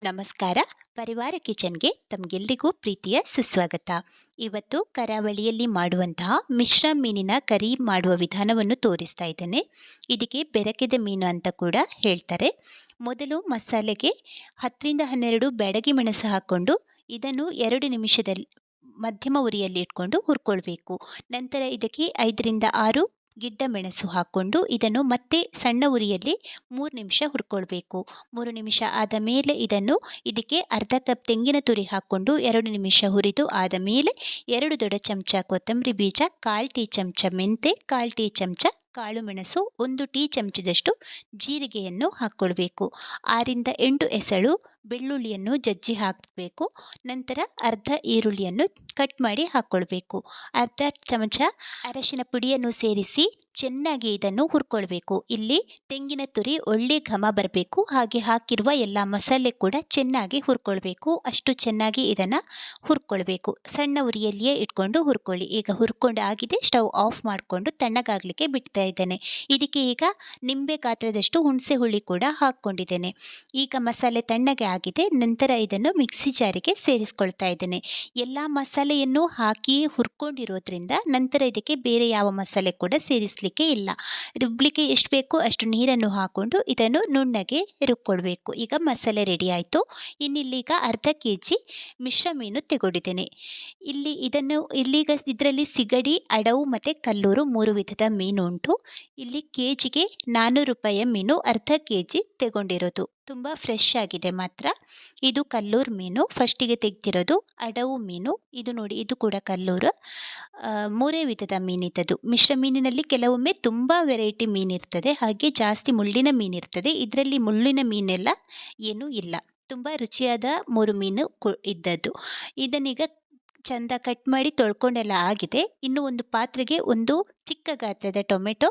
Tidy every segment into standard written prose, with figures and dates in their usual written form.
ನಮಸ್ಕಾರ. ಪರಿವಾರ ಕಿಚನ್‌ಗೆ ತಮಗೆಲ್ಲರಿಗೂ ಪ್ರೀತಿಯ ಸುಸ್ವಾಗತ. ಇವತ್ತು ಕರಾವಳಿಯಲ್ಲಿ ಮಾಡುವಂತಹ ಮಿಶ್ರ ಮೀನಿನ ಕರಿ ಮಾಡುವ ವಿಧಾನವನ್ನು ತೋರಿಸ್ತಾ ಇದ್ದೇನೆ. ಇದಕ್ಕೆ ಬೆರಕೆದ ಮೀನು ಅಂತ ಕೂಡ ಹೇಳ್ತಾರೆ. ಮೊದಲು ಮಸಾಲೆಗೆ 10 ರಿಂದ 12 ಬ್ಯಾಡಗಿ ಮೆಣಸು ಹಾಕ್ಕೊಂಡು ಇದನ್ನು 2 ನಿಮಿಷದಲ್ಲಿ ಮಧ್ಯಮ ಉರಿಯಲ್ಲಿ ಇಟ್ಕೊಂಡು ಹುರ್ಕೊಳ್ಬೇಕು. ನಂತರ ಇದಕ್ಕೆ 5 ರಿಂದ 6 ಗಿಡ್ಡ ಮೆಣಸು ಹಾಕ್ಕೊಂಡು ಇದನ್ನು ಮತ್ತೆ ಸಣ್ಣ ಉರಿಯಲ್ಲಿ 3 ನಿಮಿಷ ಹುರ್ಕೊಳ್ಬೇಕು. 3 ನಿಮಿಷ ಆದ ಮೇಲೆ ಇದಕ್ಕೆ ಅರ್ಧ ಕಪ್ ತೆಂಗಿನ ತುರಿ ಹಾಕ್ಕೊಂಡು 2 ನಿಮಿಷ ಹುರಿದು ಆದ ಮೇಲೆ 2 ದೊಡ್ಡ ಚಮಚ ಕೊತ್ತಂಬರಿ ಬೀಜ, 1/4 ಟೀ ಚಮಚ ಮೆಂತೆ, 1/4 ಟೀ ಚಮಚ ಕಾಳು ಮೆಣಸು, 1 ಟೀ ಚಮಚದಷ್ಟು ಜೀರಿಗೆಯನ್ನು ಹಾಕ್ಕೊಳ್ಬೇಕು. 6 ರಿಂದ 8 ಎಸಳು ಬೆಳ್ಳುಳ್ಳಿಯನ್ನು ಜಜ್ಜಿ ಹಾಕಬೇಕು. ನಂತರ ಅರ್ಧ ಈರುಳ್ಳಿಯನ್ನು ಕಟ್ ಮಾಡಿ ಹಾಕ್ಕೊಳ್ಬೇಕು. ಅರ್ಧ ಚಮಚ ಅರಶಿನ ಪುಡಿಯನ್ನು ಸೇರಿಸಿ ಚೆನ್ನಾಗಿ ಇದನ್ನು ಹುರ್ಕೊಳ್ಬೇಕು. ಇಲ್ಲಿ ತೆಂಗಿನ ತುರಿ ಒಳ್ಳೆ ಘಮ ಬರಬೇಕು. ಹಾಗೆ ಹಾಕಿರುವ ಎಲ್ಲ ಮಸಾಲೆ ಕೂಡ ಚೆನ್ನಾಗಿ ಹುರ್ಕೊಳ್ಬೇಕು. ಅಷ್ಟು ಚೆನ್ನಾಗಿ ಇದನ್ನು ಹುರ್ಕೊಳ್ಬೇಕು. ಸಣ್ಣ ಉರಿಯಲ್ಲಿಯೇ ಇಟ್ಕೊಂಡು ಹುರ್ಕೊಳ್ಳಿ. ಈಗ ಹುರ್ಕೊಂಡು ಆಗಿದೆ, ಸ್ಟವ್ ಆಫ್ ಮಾಡಿಕೊಂಡು ತಣ್ಣಗಾಗಲಿಕ್ಕೆ ಬಿಡ್ತಾ ಇದ್ದೇನೆ. ಇದಕ್ಕೆ ಈಗ ನಿಂಬೆ ಗಾತ್ರದಷ್ಟು ಹುಣಸೆ ಹುಳಿ ಕೂಡ ಹಾಕ್ಕೊಂಡಿದ್ದೇನೆ. ಈಗ ಮಸಾಲೆ ತಣ್ಣಗೆ ಆಗಿದೆ. ನಂತರ ಇದನ್ನು ಮಿಕ್ಸಿ ಜಾರಿಗೆ ಸೇರಿಸ್ಕೊಳ್ತಾ ಇದ್ದೇನೆ. ಎಲ್ಲ ಮಸಾಲೆಯನ್ನು ಹಾಕಿ ಹುರ್ಕೊಂಡಿರೋದ್ರಿಂದ ನಂತರ ಇದಕ್ಕೆ ಬೇರೆ ಯಾವ ಮಸಾಲೆ ಕೂಡ ಸೇರಿಸಲಿಕ್ಕೆ ಇಲ್ಲ. ರುಬ್ಲಿಕ್ಕೆ ಎಷ್ಟು ಬೇಕೋ ಅಷ್ಟು ನೀರನ್ನು ಹಾಕ್ಕೊಂಡು ಇದನ್ನು ನುಣ್ಣಗೆ ರುಬ್ಕೊಳ್ಬೇಕು. ಈಗ ಮಸಾಲೆ ರೆಡಿ ಆಯಿತು. ಇನ್ನಿಲ್ಲೀಗ ಅರ್ಧ ಕೆಜಿ ಮಿಶ್ರ ಮೀನು ತಗೊಂಡಿದ್ದೇನೆ. ಇಲ್ಲೀಗ ಇದರಲ್ಲಿ ಸಿಗಡಿ, ಅಡವು ಮತ್ತು ಕಲ್ಲೂರು 3 ವಿಧದ ಮೀನು ಉಂಟು. ಇಲ್ಲಿ ಕೆಜಿಗೆ 400 ರೂಪಾಯಿಯ ಮೀನು ಅರ್ಧ ಕೆಜಿ ತಗೊಂಡಿರೋದು. ತುಂಬ ಫ್ರೆಶ್ ಆಗಿದೆ ಮಾತ್ರ. ಇದು ಕಲ್ಲೂರು ಮೀನು ಫಸ್ಟಿಗೆ ತೆಗೆದಿರೋದು. ಅಡವು ಮೀನು ಇದು ನೋಡಿ, ಇದು ಕೂಡ ಕಲ್ಲೂರು. 3 ವಿಧದ ಮೀನಿದ್ದದು. ಮಿಶ್ರ ಮೀನಿನಲ್ಲಿ ಕೆಲವೊಮ್ಮೆ ತುಂಬ ವೆರೈಟಿ ಮೀನಿರ್ತದೆ, ಹಾಗೆ ಜಾಸ್ತಿ ಮುಳ್ಳಿನ ಮೀನಿರ್ತದೆ. ಇದರಲ್ಲಿ ಮುಳ್ಳಿನ ಮೀನೆಲ್ಲ ಏನೂ ಇಲ್ಲ. ತುಂಬ ರುಚಿಯಾದ 3 ಮೀನು ಇದ್ದದ್ದು. ಇದನ್ನೀಗ ಚಂದ ಕಟ್ ಮಾಡಿ ತೊಳ್ಕೊಂಡೆಲ್ಲ ಆಗಿದೆ. ಇನ್ನು ಒಂದು ಪಾತ್ರೆಗೆ ಒಂದು ಚಿಕ್ಕ ಗಾತ್ರದ ಟೊಮೆಟೊ,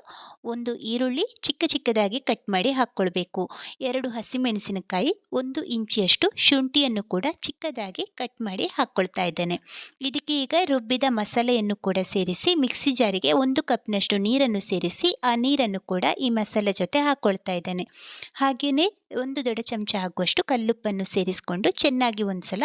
1 ಈರುಳ್ಳಿ ಚಿಕ್ಕದಾಗಿ ಕಟ್ ಮಾಡಿ ಹಾಕ್ಕೊಳ್ಬೇಕು. 2 ಹಸಿಮೆಣಸಿನಕಾಯಿ, 1 ಇಂಚಿಯಷ್ಟು ಶುಂಠಿಯನ್ನು ಕೂಡ ಚಿಕ್ಕದಾಗಿ ಕಟ್ ಮಾಡಿ ಹಾಕ್ಕೊಳ್ತಾ ಇದ್ದೇನೆ. ಇದಕ್ಕೆ ಈಗ ರುಬ್ಬಿದ ಮಸಾಲೆಯನ್ನು ಕೂಡ ಸೇರಿಸಿ ಮಿಕ್ಸಿ ಜಾರಿಗೆ 1 ಕಪ್ನಷ್ಟು ನೀರನ್ನು ಸೇರಿಸಿ ಆ ನೀರನ್ನು ಕೂಡ ಈ ಮಸಾಲೆ ಜೊತೆ ಹಾಕ್ಕೊಳ್ತಾ ಇದ್ದೇನೆ. ಹಾಗೆಯೇ 1 ದೊಡ್ಡ ಚಮಚ ಆಗುವಷ್ಟು ಕಲ್ಲುಪ್ಪನ್ನು ಸೇರಿಸಿಕೊಂಡು ಚೆನ್ನಾಗಿ ಒಂದ್ಸಲ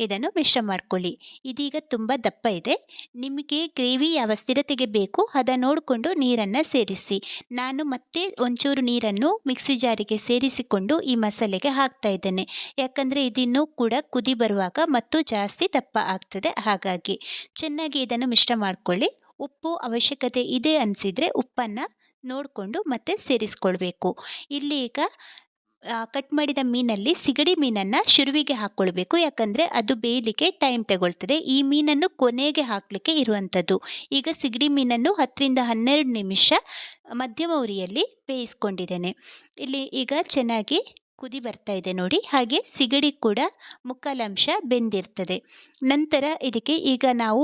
ಇದನ್ನು ಮಿಶ್ರ ಮಾಡ್ಕೊಳ್ಳಿ. ಇದೀಗ ತುಂಬ ದಪ್ಪ ಇದೆ. ನಿಮಗೆ ಗ್ರೇವಿ ಯಾವ ಸ್ಥಿರತೆಗೆ ಬೇಕು ಅದನ್ನು ನೋಡಿಕೊಂಡು ನೀರನ್ನು ಸೇರಿಸಿ. ನಾನು ಮತ್ತೆ ಒಂಚೂರು ನೀರನ್ನು ಮಿಕ್ಸಿ ಜಾರಿಗೆ ಸೇರಿಸಿಕೊಂಡು ಈ ಮಸಾಲೆಗೆ ಹಾಕ್ತಾ ಇದ್ದೇನೆ. ಯಾಕಂದರೆ ಇದಿನ್ನೂ ಕೂಡ ಕುದಿ ಬರುವಾಗ ಮತ್ತು ಜಾಸ್ತಿ ದಪ್ಪ ಆಗ್ತದೆ. ಹಾಗಾಗಿ ಚೆನ್ನಾಗಿ ಇದನ್ನು ಮಿಶ್ರ ಮಾಡಿಕೊಳ್ಳಿ. ಉಪ್ಪು ಅವಶ್ಯಕತೆ ಇದೆ ಅನಿಸಿದರೆ ಉಪ್ಪನ್ನು ನೋಡಿಕೊಂಡು ಮತ್ತೆ ಸೇರಿಸ್ಕೊಳ್ಬೇಕು. ಇಲ್ಲಿ ಈಗ ಕಟ್ ಮಾಡಿದ ಮೀನಲ್ಲಿ ಸಿಗಡಿ ಮೀನನ್ನು ಶುರುವಿಗೆ ಹಾಕ್ಕೊಳ್ಬೇಕು. ಯಾಕಂದರೆ ಅದು ಬೇಯಲಿಕ್ಕೆ ಟೈಮ್ ತಗೊಳ್ತದೆ. ಈ ಮೀನನ್ನು ಕೊನೆಗೆ ಹಾಕಲಿಕ್ಕೆ ಇರುವಂಥದ್ದು. ಈಗ ಸಿಗಡಿ ಮೀನನ್ನು 10 ರಿಂದ 12 ನಿಮಿಷ ಮಧ್ಯಮ ಉರಿಯಲ್ಲಿ ಬೇಯಿಸ್ಕೊಂಡಿದ್ದೇನೆ. ಇಲ್ಲಿ ಈಗ ಚೆನ್ನಾಗಿ ಕುದಿ ಬರ್ತಾ ಇದೆ ನೋಡಿ. ಹಾಗೆ ಸಿಗಡಿ ಕೂಡ ಮುಕ್ಕಾಲಂಶ ಬೆಂದಿರ್ತದೆ. ನಂತರ ಇದಕ್ಕೆ ಈಗ ನಾವು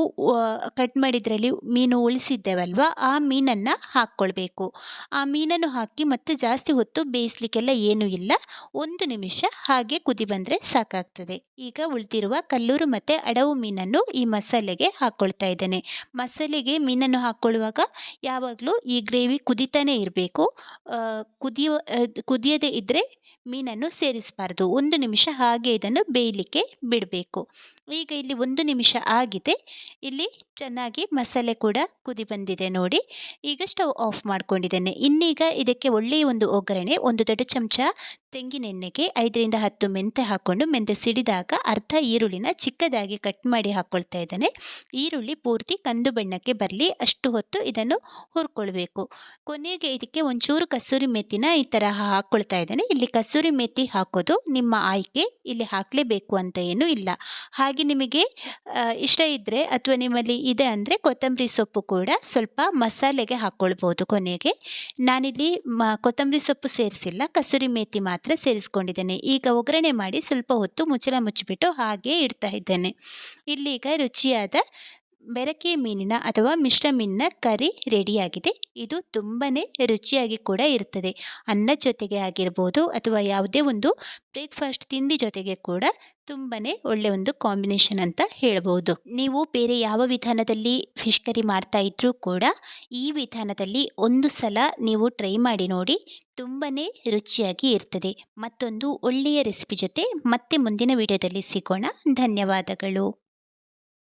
ಕಟ್ ಮಾಡಿದ್ರಲ್ಲಿ ಮೀನು ಉಳಿಸಿದ್ದೇವಲ್ವ, ಆ ಮೀನನ್ನು ಹಾಕ್ಕೊಳ್ಬೇಕು. ಆ ಮೀನನ್ನು ಹಾಕಿ ಮತ್ತೆ ಜಾಸ್ತಿ ಹೊತ್ತು ಬೇಯಿಸ್ಲಿಕ್ಕೆಲ್ಲ ಏನೂ ಇಲ್ಲ. 1 ನಿಮಿಷ ಹಾಗೆ ಕುದಿ ಬಂದರೆ ಸಾಕಾಗ್ತದೆ. ಈಗ ಉಳಿದಿರುವ ಕಲ್ಲೂರು ಮತ್ತು ಅಡವು ಮೀನನ್ನು ಈ ಮಸಾಲೆಗೆ ಹಾಕ್ಕೊಳ್ತಾ ಇದ್ದೇನೆ. ಮೀನನ್ನು ಹಾಕ್ಕೊಳ್ಳುವಾಗ ಯಾವಾಗಲೂ ಈ ಗ್ರೇವಿ ಕುದಿತಾನೇ ಇರಬೇಕು. ಕುದಿಯದೇ ಇದ್ದರೆ ಮೀನನ್ನು ಸೇರಿಸಬಾರ್ದು. 1 ನಿಮಿಷ ಹಾಗೆ ಇದನ್ನು ಬೇಯಲಿಕ್ಕೆ ಬಿಡಬೇಕು. ಈಗ ಇಲ್ಲಿ 1 ನಿಮಿಷ ಆಗಿದೆ. ಇಲ್ಲಿ ಚೆನ್ನಾಗಿ ಮಸಾಲೆ ಕೂಡ ಕುದಿ ಬಂದಿದೆ ನೋಡಿ. ಈಗ ಸ್ಟವ್ ಆಫ್ ಮಾಡ್ಕೊಂಡಿದ್ದೇನೆ. ಇನ್ನೀಗ ಇದಕ್ಕೆ ಒಳ್ಳೆಯ ಒಂದು ಒಗ್ಗರಣೆ. 1 ದೊಡ್ಡ ಚಮಚ ತೆಂಗಿನೆಣ್ಣೆಗೆ 5 ರಿಂದ 10 ಮೆಂತೆ ಹಾಕ್ಕೊಂಡು ಮೆಂತೆ ಸಿಡಿದಾಗ ಅರ್ಧ ಈರುಳ್ಳಿನ ಚಿಕ್ಕದಾಗಿ ಕಟ್ ಮಾಡಿ ಹಾಕ್ಕೊಳ್ತಾ ಇದ್ದೇನೆ. ಈರುಳ್ಳಿ ಪೂರ್ತಿ ಕಂದು ಬಣ್ಣಕ್ಕೆ ಬರಲಿ ಅಷ್ಟು ಹೊತ್ತು ಇದನ್ನು ಹುರ್ಕೊಳ್ಬೇಕು. ಕೊನೆಗೆ ಇದಕ್ಕೆ ಒಂಚೂರು ಕಸೂರಿ ಮೆಥಿನ ಈ ತರಹ ಹಾಕ್ಕೊಳ್ತಾ ಇದ್ದೇನೆ. ಇಲ್ಲಿ ಕಸೂರಿ ಮೆಥಿ ಹಾಕೋದು ನಿಮ್ಮ ಆಯ್ಕೆ, ಇಲ್ಲಿ ಹಾಕಲೇಬೇಕು ಅಂತ ಏನೂ ಇಲ್ಲ. ಹಾಗೆ ನಿಮಗೆ ಇಷ್ಟ ಇದ್ದರೆ ಅಥವಾ ನಿಮ್ಮಲ್ಲಿ ಇದೆ ಅಂದರೆ ಕೊತ್ತಂಬರಿ ಸೊಪ್ಪು ಕೂಡ ಸ್ವಲ್ಪ ಮಸಾಲೆಗೆ ಹಾಕ್ಕೊಳ್ಬೋದು ಕೊನೆಗೆ. ನಾನಿಲ್ಲಿ ಕೊತ್ತಂಬರಿ ಸೊಪ್ಪು ಸೇರಿಸಿಲ್ಲ, ಕಸೂರಿ ಮೇಥಿ ಮಾತ್ರ ಸೇರಿಸ್ಕೊಂಡಿದ್ದೇನೆ. ಈಗ ಒಗ್ಗರಣೆ ಮಾಡಿ ಸ್ವಲ್ಪ ಹೊತ್ತು ಮುಚ್ಚಳ ಮುಚ್ಚಿಬಿಟ್ಟು ಹಾಗೆ ಇಡ್ತಾ ಇದ್ದೇನೆ. ಇಲ್ಲೀಗ ರುಚಿಯಾದ ಬೆರಕೆ ಮೀನಿನ ಅಥವಾ ಮಿಶ್ರ ಮೀನಿನ ಕರಿ ರೆಡಿಯಾಗಿದೆ. ಇದು ತುಂಬನೇ ರುಚಿಯಾಗಿ ಕೂಡ ಇರ್ತದೆ. ಅನ್ನದ ಜೊತೆಗೆ ಆಗಿರ್ಬೋದು ಅಥವಾ ಯಾವುದೇ ಒಂದು ಬ್ರೇಕ್ಫಾಸ್ಟ್ ತಿಂಡಿ ಜೊತೆಗೆ ಕೂಡ ತುಂಬನೇ ಒಳ್ಳೆ ಒಂದು ಕಾಂಬಿನೇಷನ್ ಅಂತ ಹೇಳ್ಬೋದು. ನೀವು ಬೇರೆ ಯಾವ ವಿಧಾನದಲ್ಲಿ ಫಿಶ್ ಕರಿ ಮಾಡ್ತಾ ಇದ್ರೂ ಕೂಡ ಈ ವಿಧಾನದಲ್ಲಿ ಒಂದು ಸಲ ನೀವು ಟ್ರೈ ಮಾಡಿ ನೋಡಿ, ತುಂಬನೇ ರುಚಿಯಾಗಿ ಇರ್ತದೆ. ಮತ್ತೊಂದು ಒಳ್ಳೆಯ ರೆಸಿಪಿ ಜೊತೆ ಮತ್ತೆ ಮುಂದಿನ ವಿಡಿಯೋದಲ್ಲಿ ಸಿಗೋಣ. ಧನ್ಯವಾದಗಳು.